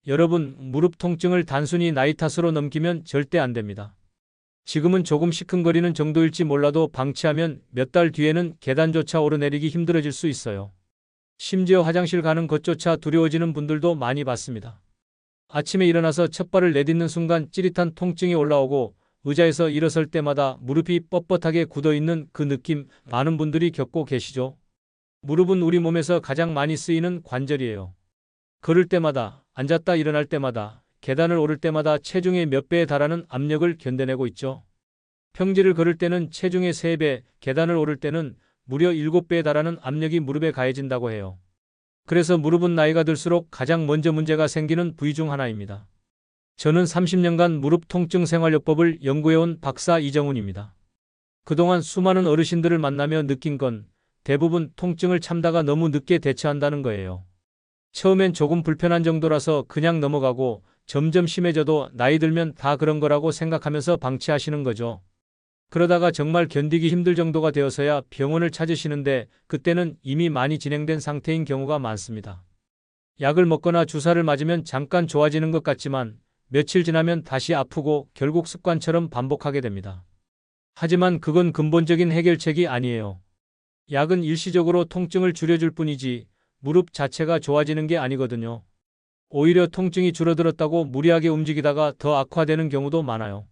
여러분, 무릎 통증을 단순히 나이 탓으로 넘기면 절대 안 됩니다. 지금은 조금 시큰거리는 정도일지 몰라도 방치하면 몇 달 뒤에는 계단조차 오르내리기 힘들어질 수 있어요. 심지어 화장실 가는 것조차 두려워지는 분들도 많이 봤습니다. 아침에 일어나서 첫 발을 내딛는 순간 찌릿한 통증이 올라오고 의자에서 일어설 때마다 무릎이 뻣뻣하게 굳어있는 그 느낌, 많은 분들이 겪고 계시죠? 무릎은 우리 몸에서 가장 많이 쓰이는 관절이에요. 걸을 때마다, 앉았다 일어날 때마다, 계단을 오를 때마다 체중의 몇 배에 달하는 압력을 견뎌내고 있죠. 평지를 걸을 때는 체중의 3배, 계단을 오를 때는 무려 7배에 달하는 압력이 무릎에 가해진다고 해요. 그래서 무릎은 나이가 들수록 가장 먼저 문제가 생기는 부위 중 하나입니다. 저는 30년간 무릎 통증 생활요법을 연구해온 박사 이정훈입니다. 그동안 수많은 어르신들을 만나며 느낀 건 대부분 통증을 참다가 너무 늦게 대처한다는 거예요. 처음엔 조금 불편한 정도라서 그냥 넘어가고 점점 심해져도 나이 들면 다 그런 거라고 생각하면서 방치하시는 거죠. 그러다가 정말 견디기 힘들 정도가 되어서야 병원을 찾으시는데 그때는 이미 많이 진행된 상태인 경우가 많습니다. 약을 먹거나 주사를 맞으면 잠깐 좋아지는 것 같지만 며칠 지나면 다시 아프고 결국 습관처럼 반복하게 됩니다. 하지만 그건 근본적인 해결책이 아니에요. 약은 일시적으로 통증을 줄여줄 뿐이지 무릎 자체가 좋아지는 게 아니거든요. 오히려 통증이 줄어들었다고 무리하게 움직이다가 더 악화되는 경우도 많아요.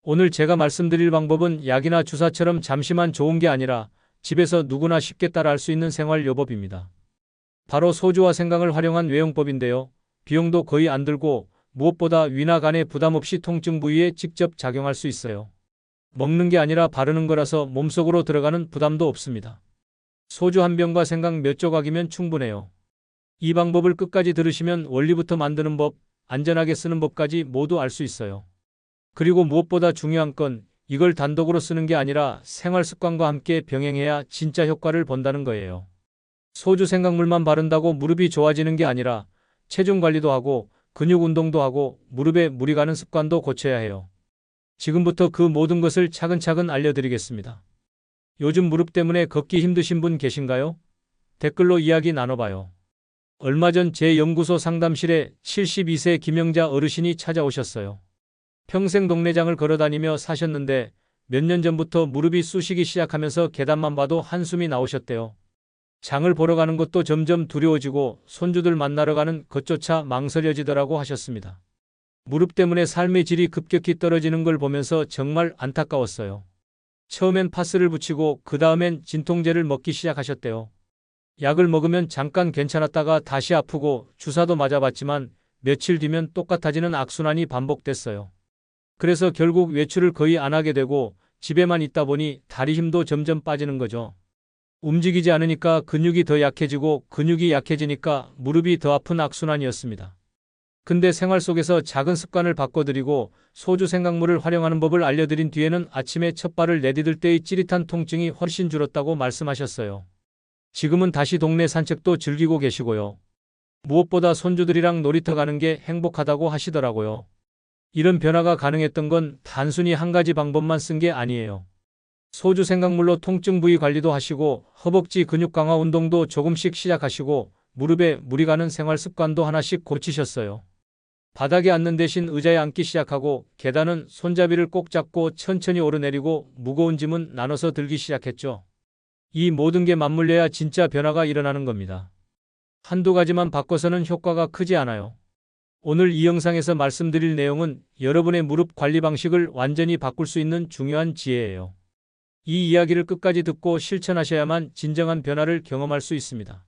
오늘 제가 말씀드릴 방법은 약이나 주사처럼 잠시만 좋은 게 아니라 집에서 누구나 쉽게 따라할 수 있는 생활요법입니다. 바로 소주와 생강을 활용한 외용법인데요. 비용도 거의 안 들고 무엇보다 위나 간에 부담 없이 통증 부위에 직접 작용할 수 있어요. 먹는 게 아니라 바르는 거라서 몸속으로 들어가는 부담도 없습니다. 소주 한 병과 생강 몇 조각이면 충분해요. 이 방법을 끝까지 들으시면 원리부터 만드는 법, 안전하게 쓰는 법까지 모두 알 수 있어요. 그리고 무엇보다 중요한 건 이걸 단독으로 쓰는 게 아니라 생활 습관과 함께 병행해야 진짜 효과를 본다는 거예요. 소주 생강물만 바른다고 무릎이 좋아지는 게 아니라 체중 관리도 하고 근육 운동도 하고 무릎에 무리 가는 습관도 고쳐야 해요. 지금부터 그 모든 것을 차근차근 알려드리겠습니다. 요즘 무릎 때문에 걷기 힘드신 분 계신가요? 댓글로 이야기 나눠봐요. 얼마 전 제 연구소 상담실에 72세 김영자 어르신이 찾아오셨어요. 평생 동네장을 걸어다니며 사셨는데 몇 년 전부터 무릎이 쑤시기 시작하면서 계단만 봐도 한숨이 나오셨대요. 장을 보러 가는 것도 점점 두려워지고 손주들 만나러 가는 것조차 망설여지더라고 하셨습니다. 무릎 때문에 삶의 질이 급격히 떨어지는 걸 보면서 정말 안타까웠어요. 처음엔 파스를 붙이고 그 다음엔 진통제를 먹기 시작하셨대요. 약을 먹으면 잠깐 괜찮았다가 다시 아프고 주사도 맞아봤지만 며칠 뒤면 똑같아지는 악순환이 반복됐어요. 그래서 결국 외출을 거의 안 하게 되고 집에만 있다 보니 다리 힘도 점점 빠지는 거죠. 움직이지 않으니까 근육이 더 약해지고 근육이 약해지니까 무릎이 더 아픈 악순환이었습니다. 근데 생활 속에서 작은 습관을 바꿔드리고 소주 생강물을 활용하는 법을 알려드린 뒤에는 아침에 첫 발을 내디딜 때의 찌릿한 통증이 훨씬 줄었다고 말씀하셨어요. 지금은 다시 동네 산책도 즐기고 계시고요. 무엇보다 손주들이랑 놀이터 가는 게 행복하다고 하시더라고요. 이런 변화가 가능했던 건 단순히 한 가지 방법만 쓴 게 아니에요. 소주 생강물로 통증 부위 관리도 하시고 허벅지 근육 강화 운동도 조금씩 시작하시고 무릎에 무리 가는 생활 습관도 하나씩 고치셨어요. 바닥에 앉는 대신 의자에 앉기 시작하고 계단은 손잡이를 꼭 잡고 천천히 오르내리고 무거운 짐은 나눠서 들기 시작했죠. 이 모든 게 맞물려야 진짜 변화가 일어나는 겁니다. 한두 가지만 바꿔서는 효과가 크지 않아요. 오늘 이 영상에서 말씀드릴 내용은 여러분의 무릎 관리 방식을 완전히 바꿀 수 있는 중요한 지혜예요. 이 이야기를 끝까지 듣고 실천하셔야만 진정한 변화를 경험할 수 있습니다.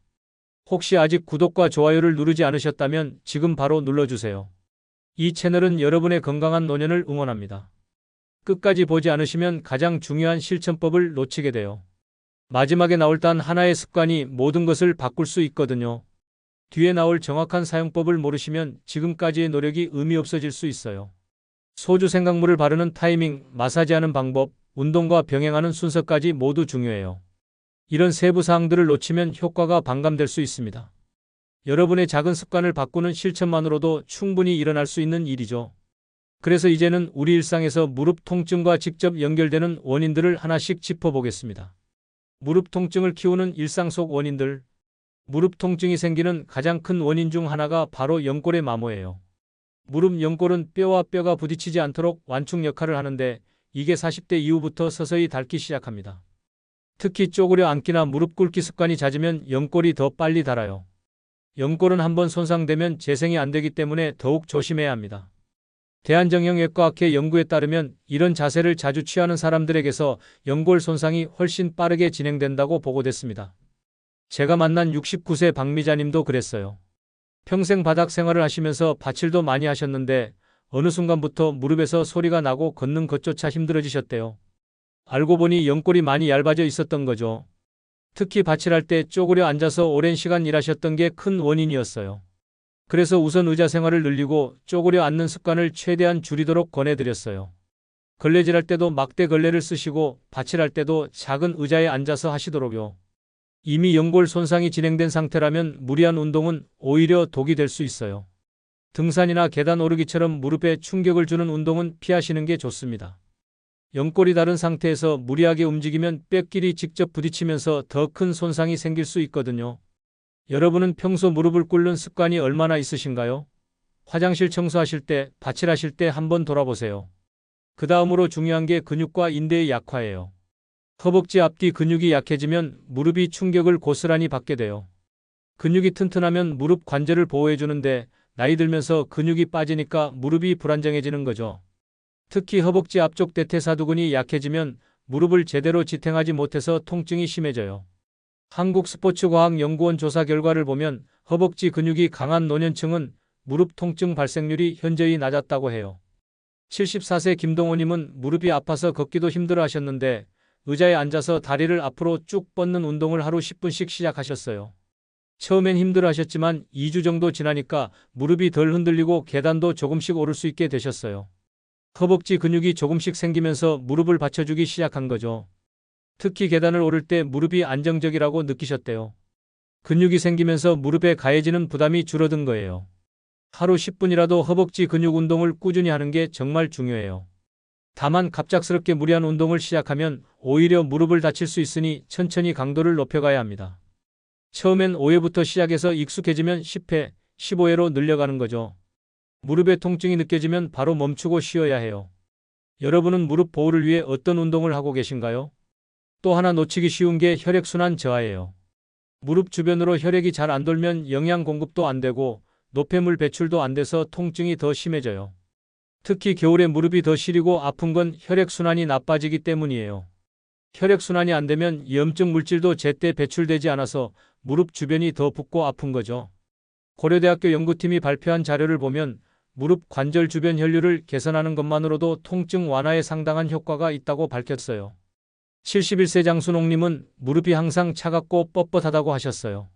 혹시 아직 구독과 좋아요를 누르지 않으셨다면 지금 바로 눌러주세요. 이 채널은 여러분의 건강한 노년을 응원합니다. 끝까지 보지 않으시면 가장 중요한 실천법을 놓치게 돼요. 마지막에 나올 단 하나의 습관이 모든 것을 바꿀 수 있거든요. 뒤에 나올 정확한 사용법을 모르시면 지금까지의 노력이 의미 없어질 수 있어요. 소주 생강물을 바르는 타이밍, 마사지하는 방법, 운동과 병행하는 순서까지 모두 중요해요. 이런 세부 사항들을 놓치면 효과가 반감될 수 있습니다. 여러분의 작은 습관을 바꾸는 실천만으로도 충분히 일어날 수 있는 일이죠. 그래서 이제는 우리 일상에서 무릎 통증과 직접 연결되는 원인들을 하나씩 짚어보겠습니다. 무릎 통증을 키우는 일상 속 원인들. 무릎 통증이 생기는 가장 큰 원인 중 하나가 바로 연골의 마모예요. 무릎 연골은 뼈와 뼈가 부딪히지 않도록 완충 역할을 하는데 이게 40대 이후부터 서서히 닳기 시작합니다. 특히 쪼그려 앉기나 무릎 꿇기 습관이 잦으면 연골이 더 빨리 닳아요. 연골은 한번 손상되면 재생이 안 되기 때문에 더욱 조심해야 합니다. 대한정형외과학회 연구에 따르면 이런 자세를 자주 취하는 사람들에게서 연골 손상이 훨씬 빠르게 진행된다고 보고됐습니다. 제가 만난 69세 박미자님도 그랬어요. 평생 바닥 생활을 하시면서 밭일도 많이 하셨는데 어느 순간부터 무릎에서 소리가 나고 걷는 것조차 힘들어지셨대요. 알고 보니 연골이 많이 얇아져 있었던 거죠. 특히 밭일할 때 쪼그려 앉아서 오랜 시간 일하셨던 게 큰 원인이었어요. 그래서 우선 의자 생활을 늘리고 쪼그려 앉는 습관을 최대한 줄이도록 권해드렸어요. 걸레질할 때도 막대 걸레를 쓰시고 밭일할 때도 작은 의자에 앉아서 하시도록요. 이미 연골 손상이 진행된 상태라면 무리한 운동은 오히려 독이 될 수 있어요. 등산이나 계단 오르기처럼 무릎에 충격을 주는 운동은 피하시는 게 좋습니다. 연골이 다른 상태에서 무리하게 움직이면 뼈끼리 직접 부딪히면서 더 큰 손상이 생길 수 있거든요. 여러분은 평소 무릎을 꿇는 습관이 얼마나 있으신가요? 화장실 청소하실 때, 밭일하실 때 한번 돌아보세요. 그 다음으로 중요한 게 근육과 인대의 약화예요. 허벅지 앞뒤 근육이 약해지면 무릎이 충격을 고스란히 받게 돼요. 근육이 튼튼하면 무릎 관절을 보호해주는데 나이 들면서 근육이 빠지니까 무릎이 불안정해지는 거죠. 특히 허벅지 앞쪽 대퇴사두근이 약해지면 무릎을 제대로 지탱하지 못해서 통증이 심해져요. 한국스포츠과학연구원 조사 결과를 보면 허벅지 근육이 강한 노년층은 무릎 통증 발생률이 현저히 낮았다고 해요. 74세 김동호님은 무릎이 아파서 걷기도 힘들어 하셨는데 의자에 앉아서 다리를 앞으로 쭉 뻗는 운동을 하루 10분씩 시작하셨어요. 처음엔 힘들어 하셨지만 2주 정도 지나니까 무릎이 덜 흔들리고 계단도 조금씩 오를 수 있게 되셨어요. 허벅지 근육이 조금씩 생기면서 무릎을 받쳐주기 시작한 거죠. 특히 계단을 오를 때 무릎이 안정적이라고 느끼셨대요. 근육이 생기면서 무릎에 가해지는 부담이 줄어든 거예요. 하루 10분이라도 허벅지 근육 운동을 꾸준히 하는 게 정말 중요해요. 다만 갑작스럽게 무리한 운동을 시작하면 오히려 무릎을 다칠 수 있으니 천천히 강도를 높여가야 합니다. 처음엔 5회부터 시작해서 익숙해지면 10회, 15회로 늘려가는 거죠. 무릎에 통증이 느껴지면 바로 멈추고 쉬어야 해요. 여러분은 무릎 보호를 위해 어떤 운동을 하고 계신가요? 또 하나 놓치기 쉬운 게 혈액순환 저하예요. 무릎 주변으로 혈액이 잘 안 돌면 영양 공급도 안 되고 노폐물 배출도 안 돼서 통증이 더 심해져요. 특히 겨울에 무릎이 더 시리고 아픈 건 혈액순환이 나빠지기 때문이에요. 혈액순환이 안 되면 염증 물질도 제때 배출되지 않아서 무릎 주변이 더 붓고 아픈 거죠. 고려대학교 연구팀이 발표한 자료를 보면 무릎 관절 주변 혈류를 개선하는 것만으로도 통증 완화에 상당한 효과가 있다고 밝혔어요. 71세 장순옥님은 무릎이 항상 차갑고 뻣뻣하다고 하셨어요.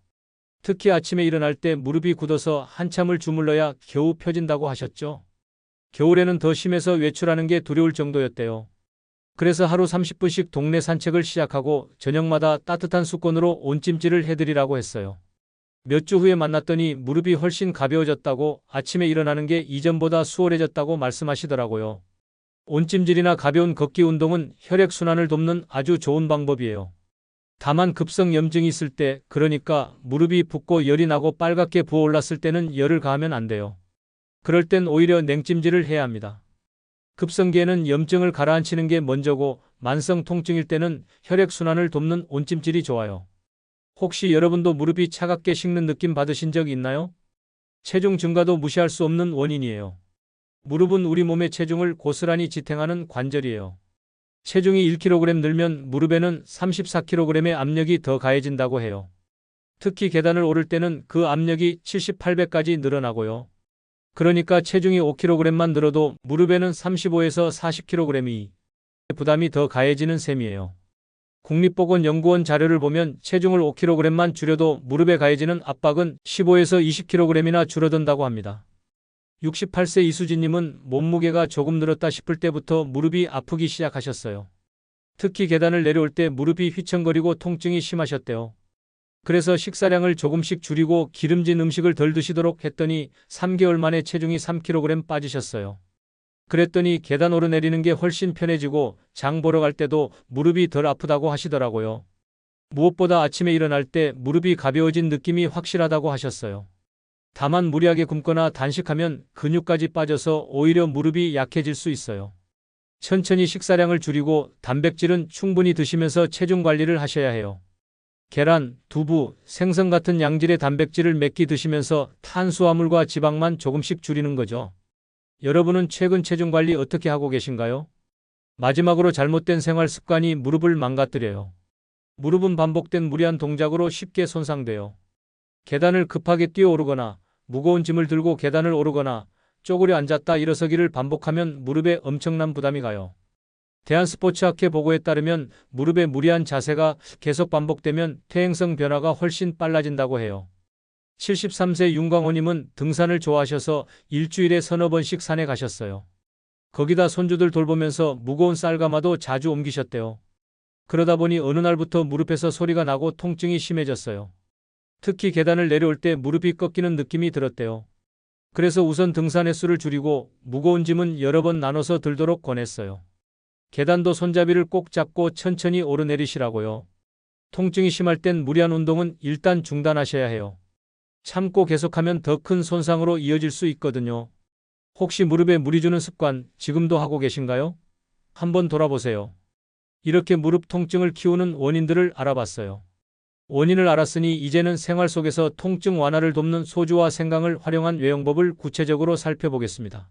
특히 아침에 일어날 때 무릎이 굳어서 한참을 주물러야 겨우 펴진다고 하셨죠. 겨울에는 더 심해서 외출하는 게 두려울 정도였대요. 그래서 하루 30분씩 동네 산책을 시작하고 저녁마다 따뜻한 수건으로 온찜질을 해드리라고 했어요. 몇 주 후에 만났더니 무릎이 훨씬 가벼워졌다고 아침에 일어나는 게 이전보다 수월해졌다고 말씀하시더라고요. 온찜질이나 가벼운 걷기 운동은 혈액순환을 돕는 아주 좋은 방법이에요. 다만 급성 염증이 있을 때, 그러니까 무릎이 붓고 열이 나고 빨갛게 부어올랐을 때는 열을 가하면 안 돼요. 그럴 땐 오히려 냉찜질을 해야 합니다. 급성기에는 염증을 가라앉히는 게 먼저고 만성 통증일 때는 혈액순환을 돕는 온찜질이 좋아요. 혹시 여러분도 무릎이 차갑게 식는 느낌 받으신 적 있나요? 체중 증가도 무시할 수 없는 원인이에요. 무릎은 우리 몸의 체중을 고스란히 지탱하는 관절이에요. 체중이 1kg 늘면 무릎에는 34kg의 압력이 더 가해진다고 해요. 특히 계단을 오를 때는 그 압력이 78배까지 늘어나고요. 그러니까 체중이 5kg만 늘어도 무릎에는 35에서 40kg이 부담이 더 가해지는 셈이에요. 국립보건연구원 자료를 보면 체중을 5kg만 줄여도 무릎에 가해지는 압박은 15에서 20kg이나 줄어든다고 합니다. 68세 이수진님은 몸무게가 조금 늘었다 싶을 때부터 무릎이 아프기 시작하셨어요. 특히 계단을 내려올 때 무릎이 휘청거리고 통증이 심하셨대요. 그래서 식사량을 조금씩 줄이고 기름진 음식을 덜 드시도록 했더니 3개월 만에 체중이 3kg 빠지셨어요. 그랬더니 계단 오르내리는 게 훨씬 편해지고 장 보러 갈 때도 무릎이 덜 아프다고 하시더라고요. 무엇보다 아침에 일어날 때 무릎이 가벼워진 느낌이 확실하다고 하셨어요. 다만 무리하게 굶거나 단식하면 근육까지 빠져서 오히려 무릎이 약해질 수 있어요. 천천히 식사량을 줄이고 단백질은 충분히 드시면서 체중 관리를 하셔야 해요. 계란, 두부, 생선 같은 양질의 단백질을 몇 끼 드시면서 탄수화물과 지방만 조금씩 줄이는 거죠. 여러분은 최근 체중 관리 어떻게 하고 계신가요? 마지막으로 잘못된 생활 습관이 무릎을 망가뜨려요. 무릎은 반복된 무리한 동작으로 쉽게 손상돼요. 계단을 급하게 뛰어오르거나 무거운 짐을 들고 계단을 오르거나 쪼그려 앉았다 일어서기를 반복하면 무릎에 엄청난 부담이 가요. 대한스포츠학회 보고에 따르면 무릎의 무리한 자세가 계속 반복되면 퇴행성 변화가 훨씬 빨라진다고 해요. 73세 윤광호님은 등산을 좋아하셔서 일주일에 서너 번씩 산에 가셨어요. 거기다 손주들 돌보면서 무거운 쌀가마도 자주 옮기셨대요. 그러다 보니 어느 날부터 무릎에서 소리가 나고 통증이 심해졌어요. 특히 계단을 내려올 때 무릎이 꺾이는 느낌이 들었대요. 그래서 우선 등산 횟수를 줄이고 무거운 짐은 여러 번 나눠서 들도록 권했어요. 계단도 손잡이를 꼭 잡고 천천히 오르내리시라고요. 통증이 심할 땐 무리한 운동은 일단 중단하셔야 해요. 참고 계속하면 더 큰 손상으로 이어질 수 있거든요. 혹시 무릎에 무리 주는 습관 지금도 하고 계신가요? 한번 돌아보세요. 이렇게 무릎 통증을 키우는 원인들을 알아봤어요. 원인을 알았으니 이제는 생활 속에서 통증 완화를 돕는 소주와 생강을 활용한 외용법을 구체적으로 살펴보겠습니다.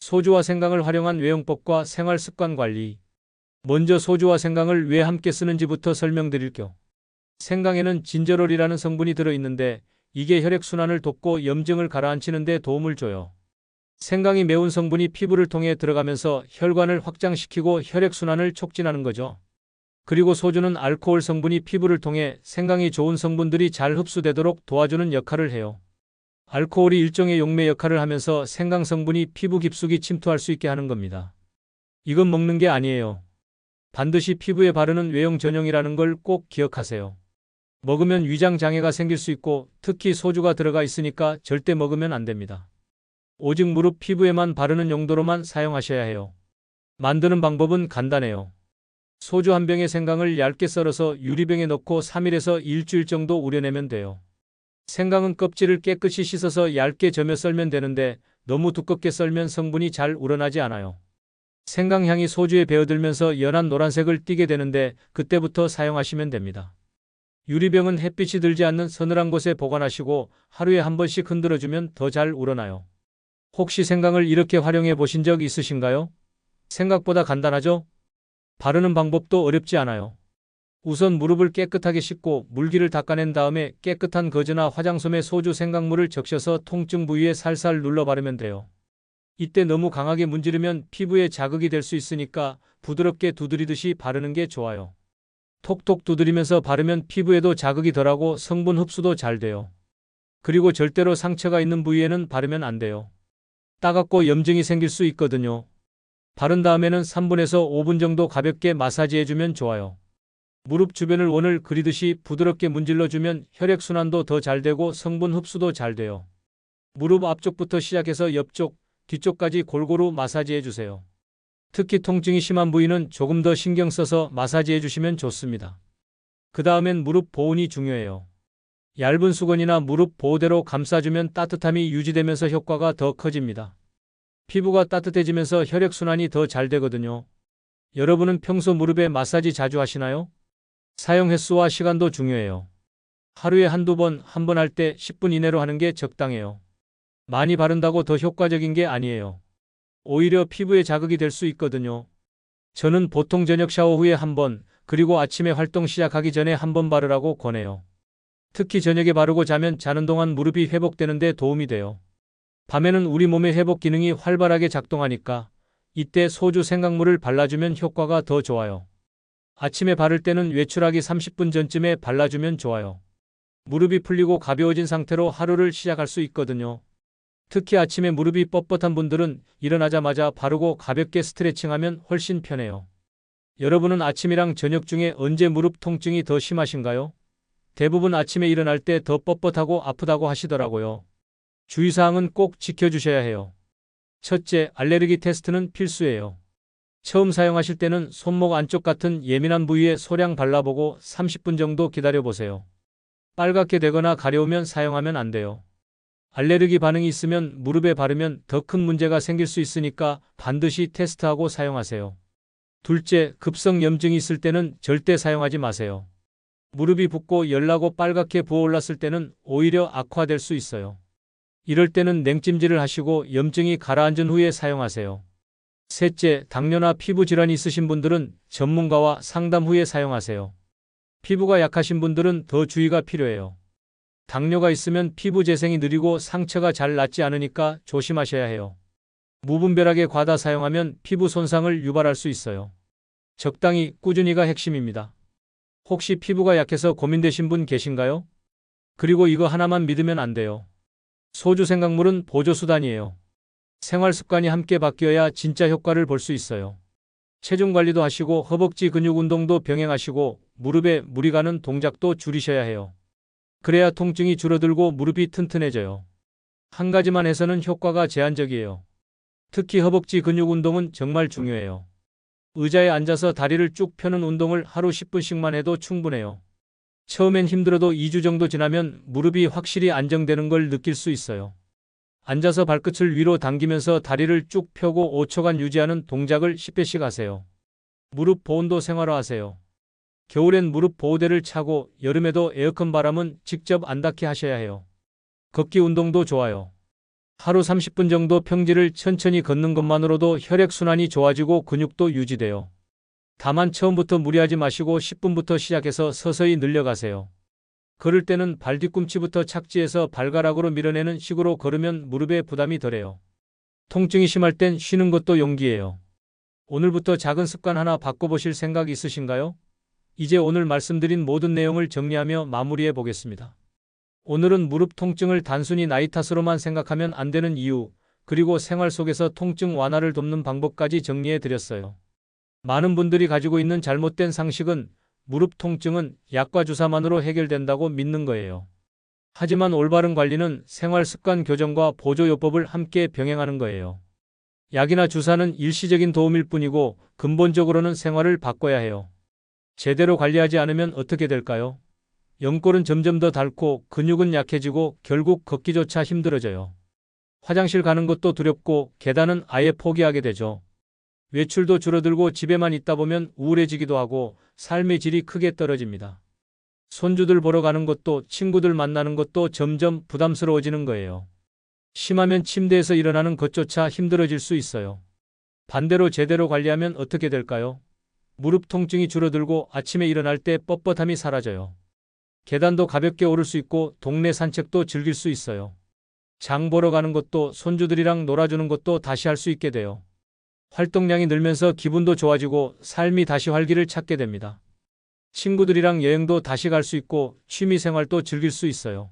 소주와 생강을 활용한 외용법과 생활 습관 관리. 먼저 소주와 생강을 왜 함께 쓰는지부터 설명드릴게요. 생강에는 진저롤이라는 성분이 들어있는데 이게 혈액순환을 돕고 염증을 가라앉히는 데 도움을 줘요. 생강이 매운 성분이 피부를 통해 들어가면서 혈관을 확장시키고 혈액순환을 촉진하는 거죠. 그리고 소주는 알코올 성분이 피부를 통해 생강이 좋은 성분들이 잘 흡수되도록 도와주는 역할을 해요. 알코올이 일종의 용매 역할을 하면서 생강 성분이 피부 깊숙이 침투할 수 있게 하는 겁니다. 이건 먹는 게 아니에요. 반드시 피부에 바르는 외용 전용이라는 걸 꼭 기억하세요. 먹으면 위장 장애가 생길 수 있고 특히 소주가 들어가 있으니까 절대 먹으면 안 됩니다. 오직 무릎 피부에만 바르는 용도로만 사용하셔야 해요. 만드는 방법은 간단해요. 소주 한 병에 생강을 얇게 썰어서 유리병에 넣고 3일에서 일주일 정도 우려내면 돼요. 생강은 껍질을 깨끗이 씻어서 얇게 저며 썰면 되는데 너무 두껍게 썰면 성분이 잘 우러나지 않아요. 생강향이 소주에 배어들면서 연한 노란색을 띠게 되는데 그때부터 사용하시면 됩니다. 유리병은 햇빛이 들지 않는 서늘한 곳에 보관하시고 하루에 한 번씩 흔들어주면 더 잘 우러나요. 혹시 생강을 이렇게 활용해 보신 적 있으신가요? 생각보다 간단하죠? 바르는 방법도 어렵지 않아요. 우선 무릎을 깨끗하게 씻고 물기를 닦아낸 다음에 깨끗한 거즈나 화장솜에 소주 생강물을 적셔서 통증 부위에 살살 눌러 바르면 돼요. 이때 너무 강하게 문지르면 피부에 자극이 될 수 있으니까 부드럽게 두드리듯이 바르는 게 좋아요. 톡톡 두드리면서 바르면 피부에도 자극이 덜하고 성분 흡수도 잘 돼요. 그리고 절대로 상처가 있는 부위에는 바르면 안 돼요. 따갑고 염증이 생길 수 있거든요. 바른 다음에는 3분에서 5분 정도 가볍게 마사지해주면 좋아요. 무릎 주변을 원을 그리듯이 부드럽게 문질러주면 혈액순환도 더 잘 되고 성분 흡수도 잘 돼요. 무릎 앞쪽부터 시작해서 옆쪽, 뒤쪽까지 골고루 마사지해주세요. 특히 통증이 심한 부위는 조금 더 신경 써서 마사지해주시면 좋습니다. 그 다음엔 무릎 보온이 중요해요. 얇은 수건이나 무릎 보호대로 감싸주면 따뜻함이 유지되면서 효과가 더 커집니다. 피부가 따뜻해지면서 혈액순환이 더 잘 되거든요. 여러분은 평소 무릎에 마사지 자주 하시나요? 사용 횟수와 시간도 중요해요. 하루에 한두 번, 한 번 할 때 10분 이내로 하는 게 적당해요. 많이 바른다고 더 효과적인 게 아니에요. 오히려 피부에 자극이 될 수 있거든요. 저는 보통 저녁 샤워 후에 한 번, 그리고 아침에 활동 시작하기 전에 한 번 바르라고 권해요. 특히 저녁에 바르고 자면 자는 동안 무릎이 회복되는 데 도움이 돼요. 밤에는 우리 몸의 회복 기능이 활발하게 작동하니까 이때 소주 생강물을 발라주면 효과가 더 좋아요. 아침에 바를 때는 외출하기 30분 전쯤에 발라주면 좋아요. 무릎이 풀리고 가벼워진 상태로 하루를 시작할 수 있거든요. 특히 아침에 무릎이 뻣뻣한 분들은 일어나자마자 바르고 가볍게 스트레칭하면 훨씬 편해요. 여러분은 아침이랑 저녁 중에 언제 무릎 통증이 더 심하신가요? 대부분 아침에 일어날 때 더 뻣뻣하고 아프다고 하시더라고요. 주의사항은 꼭 지켜주셔야 해요. 첫째, 알레르기 테스트는 필수예요. 처음 사용하실 때는 손목 안쪽 같은 예민한 부위에 소량 발라보고 30분 정도 기다려보세요. 빨갛게 되거나 가려우면 사용하면 안 돼요. 알레르기 반응이 있으면 무릎에 바르면 더 큰 문제가 생길 수 있으니까 반드시 테스트하고 사용하세요. 둘째, 급성 염증이 있을 때는 절대 사용하지 마세요. 무릎이 붓고 열나고 빨갛게 부어올랐을 때는 오히려 악화될 수 있어요. 이럴 때는 냉찜질을 하시고 염증이 가라앉은 후에 사용하세요. 셋째, 당뇨나 피부 질환이 있으신 분들은 전문가와 상담 후에 사용하세요. 피부가 약하신 분들은 더 주의가 필요해요. 당뇨가 있으면 피부 재생이 느리고 상처가 잘 낫지 않으니까 조심하셔야 해요. 무분별하게 과다 사용하면 피부 손상을 유발할 수 있어요. 적당히, 꾸준히가 핵심입니다. 혹시 피부가 약해서 고민되신 분 계신가요? 그리고 이거 하나만 믿으면 안 돼요. 소주 생강물은 보조수단이에요. 생활 습관이 함께 바뀌어야 진짜 효과를 볼 수 있어요. 체중 관리도 하시고 허벅지 근육 운동도 병행하시고 무릎에 무리 가는 동작도 줄이셔야 해요. 그래야 통증이 줄어들고 무릎이 튼튼해져요. 한 가지만 해서는 효과가 제한적이에요. 특히 허벅지 근육 운동은 정말 중요해요. 의자에 앉아서 다리를 쭉 펴는 운동을 하루 10분씩만 해도 충분해요. 처음엔 힘들어도 2주 정도 지나면 무릎이 확실히 안정되는 걸 느낄 수 있어요. 앉아서 발끝을 위로 당기면서 다리를 쭉 펴고 5초간 유지하는 동작을 10회씩 하세요. 무릎 보온도 생활화하세요. 겨울엔 무릎 보호대를 차고 여름에도 에어컨 바람은 직접 안 닿게 하셔야 해요. 걷기 운동도 좋아요. 하루 30분 정도 평지를 천천히 걷는 것만으로도 혈액순환이 좋아지고 근육도 유지돼요. 다만 처음부터 무리하지 마시고 10분부터 시작해서 서서히 늘려가세요. 걸을 때는 발 뒤꿈치부터 착지해서 발가락으로 밀어내는 식으로 걸으면 무릎에 부담이 덜해요. 통증이 심할 땐 쉬는 것도 용기예요. 오늘부터 작은 습관 하나 바꿔보실 생각 있으신가요? 이제 오늘 말씀드린 모든 내용을 정리하며 마무리해 보겠습니다. 오늘은 무릎 통증을 단순히 나이 탓으로만 생각하면 안 되는 이유, 그리고 생활 속에서 통증 완화를 돕는 방법까지 정리해 드렸어요. 많은 분들이 가지고 있는 잘못된 상식은 무릎 통증은 약과 주사만으로 해결된다고 믿는 거예요. 하지만 올바른 관리는 생활 습관 교정과 보조요법을 함께 병행하는 거예요. 약이나 주사는 일시적인 도움일 뿐이고 근본적으로는 생활을 바꿔야 해요. 제대로 관리하지 않으면 어떻게 될까요? 연골은 점점 더 닳고 근육은 약해지고 결국 걷기조차 힘들어져요. 화장실 가는 것도 두렵고 계단은 아예 포기하게 되죠. 외출도 줄어들고 집에만 있다 보면 우울해지기도 하고 삶의 질이 크게 떨어집니다. 손주들 보러 가는 것도 친구들 만나는 것도 점점 부담스러워지는 거예요. 심하면 침대에서 일어나는 것조차 힘들어질 수 있어요. 반대로 제대로 관리하면 어떻게 될까요? 무릎 통증이 줄어들고 아침에 일어날 때 뻣뻣함이 사라져요. 계단도 가볍게 오를 수 있고 동네 산책도 즐길 수 있어요. 장 보러 가는 것도 손주들이랑 놀아주는 것도 다시 할 수 있게 돼요. 활동량이 늘면서 기분도 좋아지고 삶이 다시 활기를 찾게 됩니다. 친구들이랑 여행도 다시 갈 수 있고 취미 생활도 즐길 수 있어요.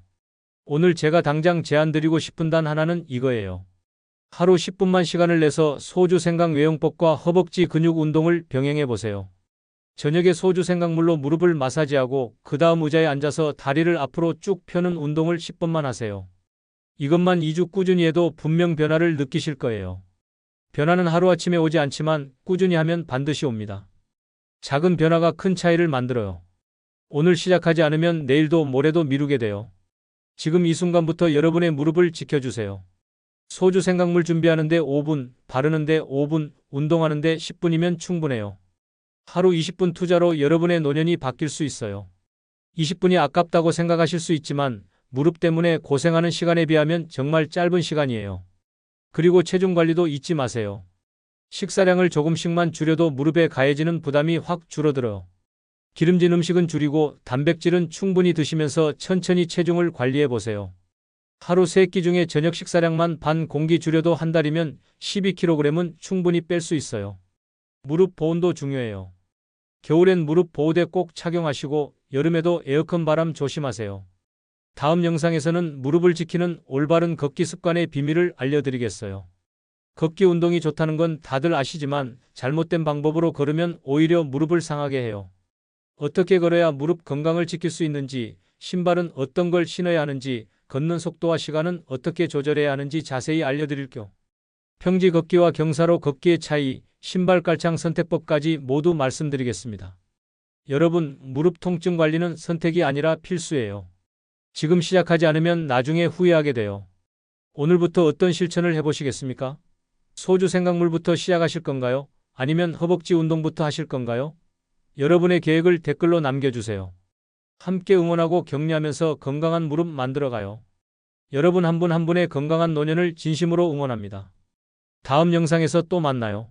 오늘 제가 당장 제안드리고 싶은 단 하나는 이거예요. 하루 10분만 시간을 내서 소주 생강 외용법과 허벅지 근육 운동을 병행해 보세요. 저녁에 소주 생강물로 무릎을 마사지하고 그 다음 의자에 앉아서 다리를 앞으로 쭉 펴는 운동을 10번만 하세요. 이것만 2주 꾸준히 해도 분명 변화를 느끼실 거예요. 변화는 하루아침에 오지 않지만 꾸준히 하면 반드시 옵니다. 작은 변화가 큰 차이를 만들어요. 오늘 시작하지 않으면 내일도 모레도 미루게 돼요. 지금 이 순간부터 여러분의 무릎을 지켜주세요. 소주 생강물 준비하는데 5분, 바르는데 5분, 운동하는데 10분이면 충분해요. 하루 20분 투자로 여러분의 노년이 바뀔 수 있어요. 20분이 아깝다고 생각하실 수 있지만 무릎 때문에 고생하는 시간에 비하면 정말 짧은 시간이에요. 그리고 체중 관리도 잊지 마세요. 식사량을 조금씩만 줄여도 무릎에 가해지는 부담이 확 줄어들어요. 기름진 음식은 줄이고 단백질은 충분히 드시면서 천천히 체중을 관리해 보세요. 하루 3끼 중에 저녁 식사량만 반 공기 줄여도 한 달이면 12kg은 충분히 뺄 수 있어요. 무릎 보온도 중요해요. 겨울엔 무릎 보호대 꼭 착용하시고 여름에도 에어컨 바람 조심하세요. 다음 영상에서는 무릎을 지키는 올바른 걷기 습관의 비밀을 알려드리겠어요. 걷기 운동이 좋다는 건 다들 아시지만 잘못된 방법으로 걸으면 오히려 무릎을 상하게 해요. 어떻게 걸어야 무릎 건강을 지킬 수 있는지, 신발은 어떤 걸 신어야 하는지, 걷는 속도와 시간은 어떻게 조절해야 하는지 자세히 알려드릴게요. 평지 걷기와 경사로 걷기의 차이, 신발 깔창 선택법까지 모두 말씀드리겠습니다. 여러분, 무릎 통증 관리는 선택이 아니라 필수예요. 지금 시작하지 않으면 나중에 후회하게 돼요. 오늘부터 어떤 실천을 해보시겠습니까? 소주 생강물부터 시작하실 건가요? 아니면 허벅지 운동부터 하실 건가요? 여러분의 계획을 댓글로 남겨주세요. 함께 응원하고 격려하면서 건강한 무릎 만들어가요. 여러분 한 분 한 분의 건강한 노년을 진심으로 응원합니다. 다음 영상에서 또 만나요.